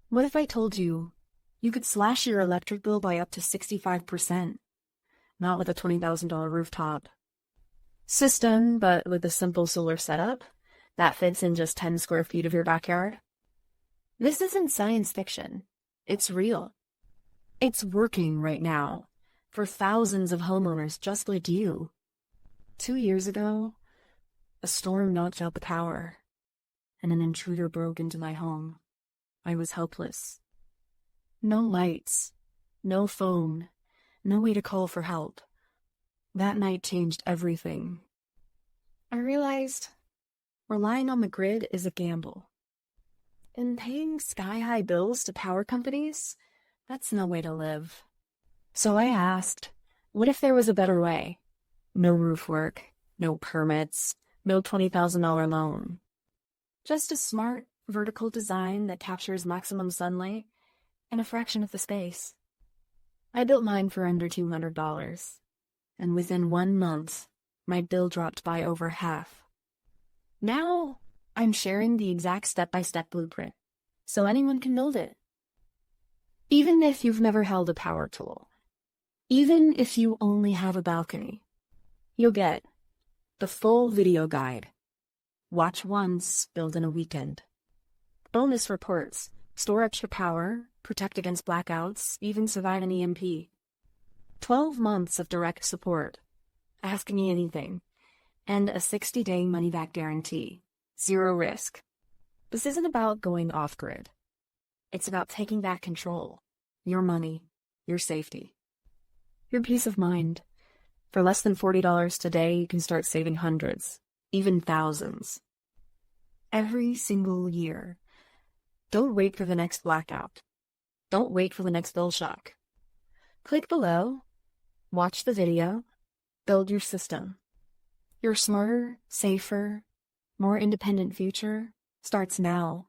What if I told you you could slash your electric bill by up to 65%? Not with a $20,000 rooftop system, but with a simple solar setup that fits in just 10 square feet of your backyard. This isn't science fiction. It's real. It's working right now for thousands of homeowners just like you. 2 years ago, a storm knocked out the power, and an intruder broke into my home. I was helpless. No lights, no phone, no way to call for help. That night changed everything. I realized relying on the grid is a gamble. And paying sky-high bills to power companies, that's no way to live. So I asked, what if there was a better way? No roof work, no permits, no $20,000 loan. Just a smart, vertical design that captures maximum sunlight in a fraction of the space. I built mine for under $200, and within 1 month, my bill dropped by over half. Now, I'm sharing the exact step-by-step blueprint, so anyone can build it. Even if you've never held a power tool, even if you only have a balcony, you'll get the full video guide. Watch once, build in a weekend. Bonus reports, store extra power, protect against blackouts, even survive an EMP. 12 months of direct support, ask me anything, and a 60-day money-back guarantee. Zero risk. This isn't about going off-grid. It's about taking back control. Your money, your safety, your peace of mind. For less than $40 today, you can start saving hundreds, even thousands. Every single year. Don't wait for the next blackout. Don't wait for the next bill shock. Click below, watch the video, build your system. Your smarter, safer, more independent future starts now.